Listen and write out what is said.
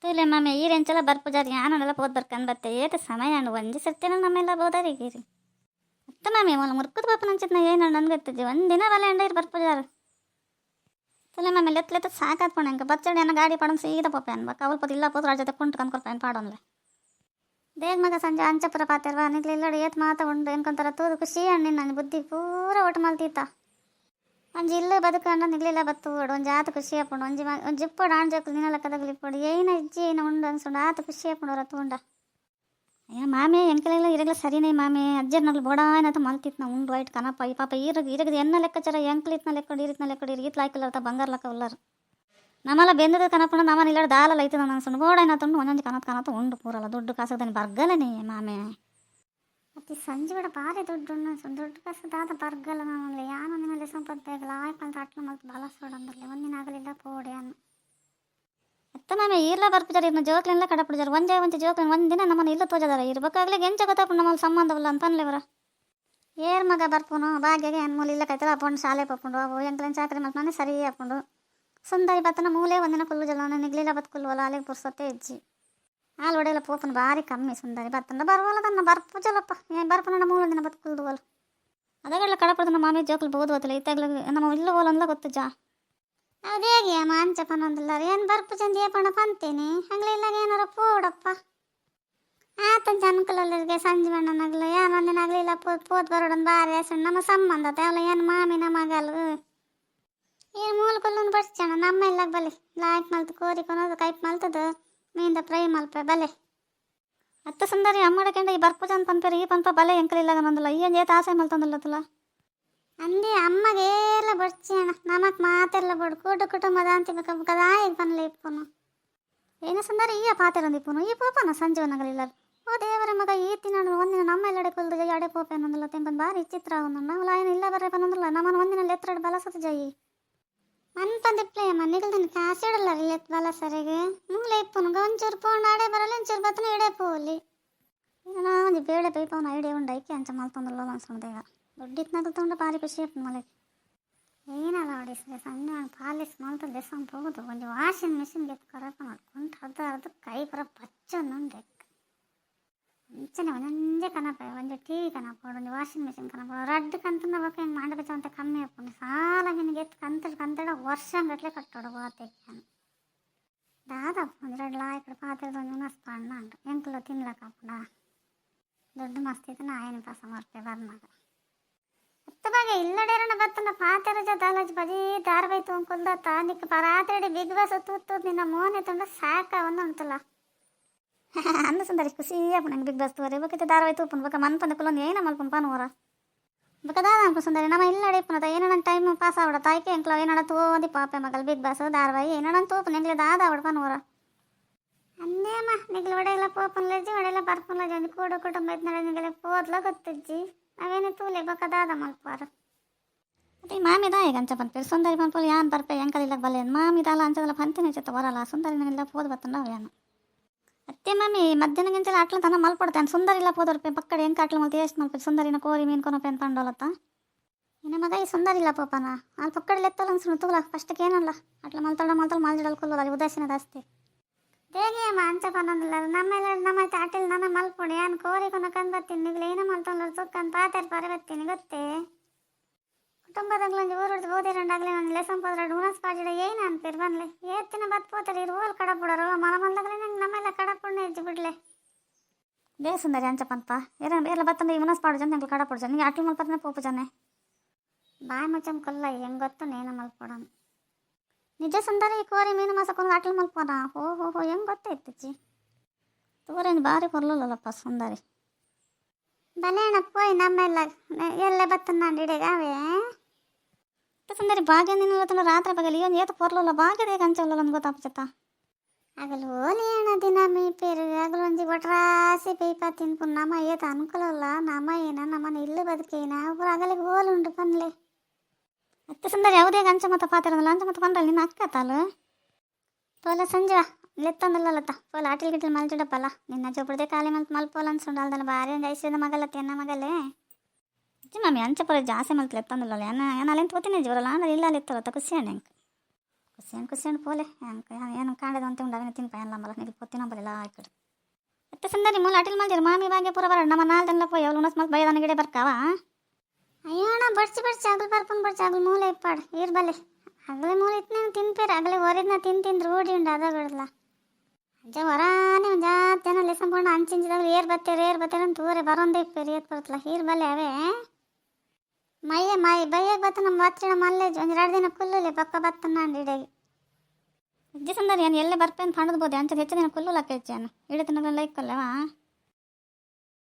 ತೂಲೆ ಮಾಮೆ ಈರೆಂಚಲ ಬರ್ಪುಜಾರಿ ಯಾನೆಲ್ಲ ಪೋದ್ ಬರ್ಕಂಡ್ ಬತ್ತೆ ಏತ ಸಮಯ ಅಂಡು ಒಂಜಿ ಸರ್ತಿನ ನಮ್ಮೆಲ್ಲ ಬೋದಾರಿಗೀರಿ ಅತ್ತ ಮಾಮೆ ಮೊಲ ಮುರ್ಕದ ಪಾಪ ನಂಚಿತ್ನ ಏನು ನನ್ಗೆ ಗೊತ್ತಿದ್ದಿ ಒಂದಿನ ಬಲೆ ಅಂಡ ಇರು ಬರ್ಪುಜಾರು ತೂಲೆ ಮಾಮೆ ಲೆತ್ತ ಸಾಕಾತ್ ಪಣ ಇಂಕ ಬಚ್ಚಡಿ ಅನ್ನ ಗಾಡಿ ಪಡನ್ ಸೀದಾ ಪೋಪೆ ಅನ್ಬ ಕವಲ್ ಪೋದು ಇಲ್ಲ ಪೋದು ರಾಜ್ಯದ ಕುಂಟು ಕಂದ್ಕೊಳ್ಪೇನು ಪಾಡೋನ್ಲೆ ದೇಗ್ ಮಗ ಸಂಜೆ ಅಂಚಪುರ ಪಾತೆರ್ವಾ ನಿಗ್ಲಿ ಇಲ್ಲಡಿ ಏತ್ ಮಾತ ಉಂಡು ಎನ್ಕೊಂತಾರ ತೂದು ಖುಷಿ ಹಣ್ಣಿನ ನನ್ನ ಬುದ್ಧಿ ಪೂರ ಒಟ್ಟು ಮಲ್ತೀತ ಒಂಜಿ ಇಲ್ಲು ಬದುಕಂಡ ನಿಗ್ಲಿಲ್ಲ ಬತ್ತು ಓಡು ಒಂಜಿ ಆತ ಖುಷಿ ಹಾಪುಂಡು ಒಂಜಿ ಜಿಪ್ಪೋಡು ಆಣ್ಜೋಕು ನಿನ್ನ ಲೆಕ್ಕದಾಗಲಿ ಇಪ್ಪೋಡು ಏನ ಇಜ್ಜಿ ಏನ ಉಂಡು ಅನ್ಸುಂಡು ಆತ ಖುಷಿ ಹಾಪುಂಡು ಅವ್ರ ತೂಂಡ ಅಯ್ಯ ಮಾಮೆ ಎಂಕಲೆಲ್ಲ ಇರಗ್ಲ ಸರಿನೇ ಮಾಮೆ ಅಜ್ಜರ್ನಲ್ಲಿ ಬೋಡಾಯ್ನತ ಮಲ್ತಿತ್ನ ಉಂಡು ವೈಟ್ ಕನಪ ಈ ಪಾಪ ಇರಗದು ಎನ್ನ ಲೆಕ್ಕಚಾರ ಎಂಕ್ಲಿತ್ನ ಲೆಕ್ಕೊಂಡು ಇರಿತ್ನ ಲೆಕ್ಕೊಂಡು ಇರ್ಗಿತ್ ಲಾಯ್ಕಲ್ಲ ಬಂಗಾರ ಲೆಕ್ಕ ಉಳ್ಳಾರು ನಮ್ಮಲ್ಲ ಬೆಂದದ ಕನಪುಂಡು ನಮ್ಮನ್ನ ಇಲ್ಲಾಡು ದಾಲಲ್ಲ ಐತದ ಅನ್ಸುಂಡು ಬೋಡಾಯ್ನತುಂಡು ಒಂದೊಂದು ಕನತ ಉಂಡು ಪೂರಲ್ಲ ದುಡ್ಡು ಕಾಸದನಿ ಬರ್ಗಲನೇ ಮಾಮೆ ಮತ್ತೆ ಸಂಜೆ ಬಿಡ ಭಾರಿ ದುಡ್ಡು ದುಡ್ಡು ಕಸದಾದ ಬರ್ಗಲ್ಲ ನಮ್ಮಲ್ಲಿ ಯಾನೊಂದಿನಲ್ಲಿ ಸಂಪತ್ತು ಬೇಗಲ್ಲ ಆಯ್ಪಂತ ಅಟ್ಲ ಮಲ್ತು ಬಲಸೋಡು ಅಂದ್ರಲ್ಲಿ ಒಂದಿನ ಆಗಲಿಲ್ಲ ಪೋಡೆ ಅನ್ನ ಅತ್ತ ಮಾಮೆ ಈರ್ಲ ಬರ್ಪಿದಾರೆ ಇನ್ನು ಜೋಕ್ಲೆಲ್ಲ ಕಡಪಿಡಿದಾರೆ ಒಂಜೆ ಜೋಕ್ಲಿನ ಒಂದಿನ ನಮ್ಮನ್ನು ಇಲ್ಲ ತೋಜದಾರ ಇರ್ಬೇಕಾಗ್ಲಿ ಎಂಚ ಗೊತ್ತಾಪು ನಮ್ಮಲ್ಲಿ ಸಂಬಂಧವಿಲ್ಲ ಅಂತ ಅನ್ಲೇವರ ಏರ್ ಮಗ ಬರ್ಪುನು ಭಾಗ್ಯಗೆ ಅನ್ಮೂಲಿ ಇಲ್ಲ ಕೈತಲ್ಲ ಅಪ್ಪಂಡು ಶಾಲೆ ಪಪ್ಪುಂಡು ಅವು ಎಂಕ್ಲೆನ್ ಚಾಕರಿ ಮತ್ತು ನಾನೇ ಸರಿ ಹಾಕೊಂಡು ಸುಂದರಿ ಬತ್ತನ ಮೂಲೆ ಒಂದಿನ ಕುಲ್ಲು ಜಲ ನಿಗ್ಲಿಲ್ಲ ಬತ್ಕುಲ್ವಲ್ಲ ಅಲ್ಲಿಗೆ ಪುರ್ಸತ್ತೆ ಇಜ್ಜಿ ಹಾಲು ಹೊಡೆಯಲ್ಲ ಪೋಪನ ಭಾರಿ ಕಮ್ಮಿ ಸುಂದರಿ ಬತ್ತಂಡ ಬರುವಲ್ಲ ತನ್ನ ಬರ್ಪುಜಲಪ್ಪ ಏನು ಬರ್ಪನ ಮೂಲ ದಿನ ಬತ್ಕುಲ್ದುವಲ್ಲ ಅದಗಳ್ಲ ಕಡಪಡ್ದು ನಮ್ಮ ಮಾಮಿ ಜೋಕ್ಲು ಬೋದು ಗೊತ್ತಿಲ್ಲ ಇತ್ತಾಗ್ಲ ನಮ್ಮ ಇಲ್ಲ ಹೋಲಂದ್ಲ ಗೊತ್ತು ಜಾ ಅದೇಗೆ ಅಮ್ಮ ಅಂಚಪ್ಪನೊಂದಿಲ್ಲ ಏನು ಬರ್ಪು ಚಂದಿ ಪಣ ಪಂತೇನೆ ಹಂಗ್ಲಿ ಇಲ್ಲಾಗ ಏನಾರ ಪೋಡಪ್ಪ ಆತಂಚ ಅನುಕೂಲಲ್ಲರಿಗೆ ಸಂಜೆ ಮಣ್ಣನಾಗ್ಲ ಏನು ಒಂದಿನ ಆಗ್ಲಿಲ್ಲ ಪೋತ್ ಬರೋಡೊಂದು ಭಾರಿ ಹೆಸರು ನಮ್ಮ ಸಂಬಂಧ ಅವಳ ಏನು ಮಾಮಿನ ಮಗಲು ಏನು ಮೂಲ ಕೊಲ್ಲೊಂದು ಬಡ್ಸಣ ನಮ್ಮ ಇಲ್ಲಾಗ ಬಲೆ ಲಾಯ್ಕ್ ಮಲ್ತು ಕೋರಿಕೊನೋದು ಕೈಪ್ ಮಲ್ತದ ಮೀಂದ ಫ್ರೈ ಮಲ್ಪೆ ಬಲೆ ಅತ್ತ ಸುಂದರಿ ಅಮ್ಮಡಕೆಂಡ ಈ ಬರ್ಪುಜ ಅಂತ ಪಂಪೇರಿ ಈ ಪಂಪ ಬಲೆ ಎಂಕಲಿಲ್ಲಾಗ ನಂದಲ್ಲ ಈ ಏತ್ ಆಸೆ ಮಲ್ತಂದಲ್ಲತ್ತಲ್ಲ ಅಂದಿ ಅಮ್ಮಗೆಲ್ಲ ಬಡ್ಸಣ ನಮಕ್ ಮಾತೆಲ್ಲ ಬಡ್ ಕುಟುಂಬದ ಅಂತ ಕದಾಯ ಪನ್ಲೆ ಇಪ್ಪನು ಏನು ಸುಂದರಿ ಈ ಪಾತೆರಂದಿಪ್ಪನು ಈ ಪೋಪನ ಸಂಜೀವನಗಳಿಲ್ಲ ಓ ದೇವರ ಮಗ ಈ ತಿನ್ನ ಒಂದಿನ ನಮ್ಮ ಎಲ್ಲಡೆ ಕೊಲ್ದು ಅಡೆ ಪೋಪೆ ಅನ್ನೋದಿಲ್ಲ ತೆಂಪನ್ ಬಾರಿ ಚಿತ್ರ ಅವನು ನಾವು ಲಾಯನ ಇಲ್ಲ ಬರೇ ಪನ್ನೋದಿಲ್ಲ ನಮ್ಮನ್ನು ಒಂದಿನ ಎತ್ತರಡು ಬಲಸತ ಜಯಿ ಮನ್ಪಂದಿಪ್ಲೆ ಮನೆಗಲ್ದನ್ ಕಾಸಿಡಲ್ಲ ರೀ ಎತ್ ಬಲ ಸರಿಗೆ ಮೂಲೆ ಇಪ್ಪನು ಒಂಚೂರು ಪೋಂಡು ಆಡೆ ಬರಲ್ಲ ಒಂಚೂರು ಬತ್ತನ ಇಡೆ ಪೋಲಿ ನಾ ಒಂದು ಬೇಳೆ ಪೈಪವನ ಐಡಿಯಾ ಉಂಡು ಐಕೆ ಅಂಚ ಮಲ್ತಂದಲ್ಲ ಅನ್ಸೋದೇಗ ದೊಡ್ಡಿತ್ನಾಗ ತೊಂಡು ಪಾರಿ ಖುಷಿ ಇತ್ತು ಮಲೆಗೆ ಏನಲ್ಲ ಹೊಡಿಸ್ರೆ ಸಣ್ಣ ಪಾಲಿಸ್ ಮಲ್ತ ದೇಶಂಗೆ ಹೋಗುದು ಒಂದು ವಾಷಿಂಗ್ ಮಿಷಿನ್ಗೆ ಕರಕ ಮಾಡ್ಕೊಂಡು ಅರ್ಧ ಕೈ ಬರ ಪಚ್ಚೊಂದು ಮುಂಚೆನೆ ಒಂದೊಂದೇ ಕನಪ ಒಂದು ಟಿ ವಿ ಕನಪ ಒಂದು ವಾಷಿಂಗ್ ಮಿಷಿನ್ ಕನಪ ರಡ್ಡು ಕಂತನ ಬಕ್ಕ ಹಿಂಗೆ ಮಾಡಬೇಕು ಅಂತ ಕಮ್ಮಿ ಹಾಕೊಂಡು ಸಾಲ ನಿನಗೆ ಕಂತಡ ವರ್ಷ ಗಟ್ಟಲೆ ಕಟ್ಟೋಡು ಬಾತೆಕ್ಕೆ ದಾದಾ ಒಂದೆರಡು ಲಾಯ್ಕಡೆ ಪಾತ್ರದ ಒಂದು ಮಸ್ತ್ ಅಣ್ಣ ಅಂಡು ಎಂಕುಲ ತಿನ್ಲಕ್ಕಪ್ಪಡ ದೊಡ್ಡ ಮಸ್ತ್ ಇತ್ತು ನಾ ಏನು ಪಾಸ ಮಾಡ್ತೇವೆ ಬರ್ನಾಗ ಹತ್ತು ಬಗೆ ಇಲ್ಲಡೇರಣ ಬತ್ತನ ಪಾತೆರ ಜೊತೆ ಬಜಿ ಧಾರಾವಾಹಿ ಕುಲ್ದತ್ತ ನಿಕ್ಕ ಪರಾತ್ರೆಡಿ ಬಿಗ್ ಬಾಸ್ ತೂತು ನಿನ್ನ ಮೋನೆ ತುಂಡ ಸಾಕ ಒಂದು ಉಂಟಲ್ಲ ಅಂದ ಸುಂದರಿ ಖುಷಿ ನಂಗೆ ಬಿಗ್ ಬಾಸ್ ತೋರಿ ಬಕ್ಕೆ ಧಾರಾವಾಹಿ ತೂಪನ್ ಬಕ್ಕ ಮನ್ಪಂದ ಕುಲೊಂದು ಏನ ಮಲ್ಪನ್ ಪಾನೋರ ಬಕ್ಕ ದಾದ ಸುಂದರಿ ನಮ್ಮ ಇಲ್ಲಡೆ ಪುನತ ಏನೋ ನನ್ನ ಟೈಮ್ ಪಾಸ್ ಆವಡ ತಾಯ್ಕೆ ಎಂಕ್ಲ ಏನೋ ತೋದಿ ಪಾಪೆ ಮಗಲ್ ಬಿಗ್ ಬಾಸ್ ಧಾರಾವಾಹಿ ಏನೋ ನನ್ನ ತೂಪನ್ ಎಂಗ್ಲೆ ದಾದ ಆವಡ ಪಾನೋರ ಅಂದೇಮ್ಮ ನಿಗ್ಲು ಒಡೆಯಲ್ಲ ಪೋಪನ್ ಲಜ್ಜಿ ಒಡೆಯಲ್ಲ ಬರ್ಪನ್ ಲಜ್ಜಿ ಒಂದು ಕೂಡು ಕುಟುಂಬ ಇದ್ನ ನಿಗಲೆ ಪೋದ್ಲ ಗೊತ್ತಜ್ಜಿ ನಾವೇನು ತೂಲೆ ಬಕ್ಕ ದಾದ ಮಲ್ಪಾರ ಅದೇ ಮಾಮಿ ದಾಯಿಗೆ ಅಂಚ ಪಂಪೇರು ಸುಂದರಿ ಪಂಪಲ್ ಯಾನ್ ಬರ್ಪೆ ಎಂಕಲಿಲ್ಲ ಬಲ್ಲೆ ಮಾಮಿ ದಾಲ ಅಂಚದಲ್ಲ ಪಂತಿನ ಚಿತ್ತ ಬರಲ್ಲ ಸುಂದರಿ ನನಗೆಲ್ಲ ಪೋದ್ ಬತ್ತಂಡ ಯಾನು ಅತ್ತೆ ಮಾಮಿ ಮಧ್ಯಾಹ್ನ ಗಿಂಚಲ ಆಟ್ಲ ತನ ಮಲ್ಪಡ್ತೇನೆ ಸುಂದರಿ ಇಲ್ಲ ಪೋದರ್ಪೆ ಪಕ್ಕಡೆ ಎಂಕ ಆಟ್ಲ ಮಲ್ತು ಎಷ್ಟು ಮಲ್ಪೆ ಸುಂದರಿನ ಕೋರಿ ಮೀನು ಕೊನಪೇನ್ ಪಂಡೋಲತ್ತ ಇನ್ನ ಮಗ ಈ ಸುಂದರಿ ಇಲ್ಲ ಪೋಪನ ಅಲ್ಲಿ ಪಕ್ಕಡೆ ಎತ್ತಲ್ಲ ಅನ್ಸುಣ ತೂಲ ಫಸ್ಟ್ಗೆ ಏನಲ್ಲ ಅಟ್ಲ ಮಲ್ತಾಡ ಮಾಲ್ಜಿಡಲ್ ಕೊಲ್ಲೋದು ಅಲ್ಲಿ ಉದಾಸೀನ ಜಾಸ್ತಿ ದೇಗಿ ಅಮ್ಮ ಅಂಚ ಪನ್ನೊಂದಿಲ್ಲ ನಮ್ಮೆಲ್ಲ ನಮ್ಮ ಆಟಲ್ ನನ್ನ ಮಲ್ಪೊಡಿ ಏನು ಕೋರಿ ಕೊನ ಕಂದು ಬರ್ತೀನಿ ನಿಗ್ಲು ಏನೋ ಮಲ್ತೊಂದು ಸುಕ್ಕಂದು ಪಾತೆರ್ ಪಾರೆ ಬರ್ತೀನಿ ಗೊತ್ತೇ ಕುಟುಂಬದಂಗ್ಲೊಂದು ಊರು ಓದಿರಂಡಾಗಲೇ ಒಂದು ಲೆಸನ್ ಪೋದ್ರಡು ಉಣಸ್ ಪಾಜಿಡ ಏನು ಅನ್ಪೇರು ಬನ್ಲೆ ಏತ್ತಿನ ಬತ್ಪೋತಲ್ಲಿ ಇರು ಓಲ್ ಕಡಪುಡರು ಮಲ ಮಲ್ದಾಗಲೇ ನಂಗೆ ನಮ್ಮೆಲ್ಲ ಕಡಪುಣ್ಣ ಹೆಜ್ಜಿ ಬಿಡ್ಲೆ ದೇ ಸುಂದರಿ ಅಂಚಪಂತ ಎಲ್ಲ ಬತ್ತಂದ್ರೆ ಈ ಉಣಸ್ ಪಾಡು ಜನ ನಂಗೆ ಕಡಪುಡು ಜನ ನಿಂಗೆ ಆಟ್ಲು ಮಲ್ಪತ್ತನೆ ಪೋಪು ಜನ ಬಾಯಿ ಮುಚ್ಚಂ ಕೊಲ್ಲ ಹೆಂಗೆ ಗೊತ್ತು ನೇನು ಮಲ್ಪೋಡನು ನಿಜ ಸುಂದರಿ ಕೋರಿ ಮೀನು ಮಾಸಕ್ಕೊಂದು ಆಟ್ಲು ಮಲ್ಪೋಣ ಹೋ ಹೆಂಗೆ ಗೊತ್ತಾಯ್ತಜ್ಜಿ ತೋರೇನು ಭಾರಿ ಕೊಲ್ಲಲ್ಲಪ್ಪ ಸುಂದರಿ ಬಲೇಣ ಪೋಯ್ ನಮ್ಮೆಲ್ಲ ಎಲ್ಲ ಬತ್ತನ ಇಡೆಗಾವೆ ಸುಂದರಿ ಭಾಗ್ಯ ನಿನ್ನ ರಾತ್ರಿ ಬಗಲಿ ಇವನು ಏತ ಪೊರ್ಲಲ್ಲ ಭಾಗ್ಯದೇ ಕಂಚಲ್ಲ ನಮ್ಗೆ ಗೊತ್ತಾಪಚತ್ತ ಆಗಲು ಓಲಿ ಅಣ್ಣ ದಿನ ಮೀ ಪೇರು ಆಗಲು ಒಂಜಿ ಒಟ್ರಾಸಿ ಪೀಪ ತಿನ್ಪುನ್ ನಮ್ಮ ಏತ ಅನುಕೂಲ ನಮ್ಮ ಏನ ನಮ್ಮನ್ನ ಇಲ್ಲು ಬದುಕೇನ ಒಬ್ಬರು ಆಗಲಿಗೆ ಓಲುಂಡು ಪನ್ಲೆ ಅತ್ತೆ ಸುಂದರಿ ಯಾವುದೇ ಅಂಚ ಮತ್ತ ಪಾತಿರಲ್ಲ ಅಂಚ ಮತ್ತ ಪಂಡ್ರಲ್ಲ ನಿನ್ನ ಅಕ್ಕ ತಾಲು ಪೋಲ ಸಂಜೆ ಲೆತ್ತಂದಲ್ಲತ್ತ ಪೋಲ ಆಟಿಲ್ ಗಿಟ್ಟಿಲ್ ಮಲ್ಚಿಡಪ್ಪಲ್ಲ ನಿನ್ನ ಚೊಪ್ಪಡದೆ ಖಾಲಿ ಮಲ್ಪೋಲ ಅನ್ಸುಂಡು ಅಲ್ದಲ್ಲ ಭಾರಿ ಒಂದು ಐಶ್ವರ್ಯದ ಮಗಲತ್ತೆ ಎನ್ನ ಮಗಲೇ ಅಜ್ಜಿ ಮಾಮಿ ಅಂಚ ಪರ ಜಾಸ್ತಿ ಮಲ್ತು ಲೆತ್ತಂದಲ್ಲ ಏನ ಅಲ್ಲೆಂತ ಓದ್ತೀನಿ ಜೋರಲ್ಲ ಅಂದ್ರೆ ಇಲ್ಲ ಲೆತ್ತಲತ್ತ ಖುಷಿ ಅಣ್ಣ ಕುಸಿಯಂಡು ಪೋಲೆ ಏನು ಕಾಂಡದ ಅಂತ ಉಂಡು ಅವನ ತಿನ್ಪ ಎಲ್ಲ నీకు పొత్తినంబలిలా ఇక్కడ ఎత్త సుందరి మూల అటిల్ మల్జర్ మామి బాగే పుర వర నమ్మ నాల్ దన్ల పోయి ಅವಳು ಉಣಸ್ ಮಲ್ ಬೈದಾನ ಗಿಡೆ ಬರ್ಕಾವ ಅಯ್ಯೋಣ ಬಡ್ಸಿ ಅಗಲ್ ಬರ್ಪನ್ ಬಡ್ಸಿ ಅಗಲ್ ಮೂಲೆ ಇಪ್ಪಾಡು ಈರ್ ಬಲ್ಲೆ ಅಗಲೆ ಮೂಲೆ ಇತ್ತು ತಿನ್ಪೇರೆ ಅಗಲೆ ಹೊರಿದ್ನ ತಿಂದು ರೂಢಿ ಉಂಡು ಅದ ಬಿಡಲ್ಲ ಅಜ್ಜ ಹೊರಾನೆ ಒಂದು ಜಾತ್ ಜನ ಲೆಸಂಕೊಂಡು ಅಂಚಿಂಚಿದಾಗ ಏರ್ ಬತ್ತೇರು ಅಂತ ತೂರೆ ಬರೋಂದೇ ಇಪ್ಪೇರು ಏತ್ ಬರ್ತಲ್ಲ ಈರ್ ಬಲ್ಲೆ ಅವೇ ಮೈ ಬೈಯಾಗ ಬತ್ತ ನಮ್ಮ ಬತ್ತಿನ ಮಲ್ಲೆ ಒಂದು 2 ದಿನ ಕುಲ್ಲುಲೆ ಪಕ್ಕ ಬತ್ತನ ಇಡೆಗೆ ಅಜ್ಜಿ ಸಂದರಿ ಏನು ಎಲ್ಲೇ ಬರ್ಪೇನು ಪಣದ್ಬೋದು ಅಂಚದ ಹೆಚ್ಚು ದಿನ ಕುಲ್ಲುಲಕ್ಕೆ ಹೆಚ್ಚೇನು ಇಡೀ ತಿನ್ನೋಲ್ಲ ಇಕ್ಕಲ್ಲವಾ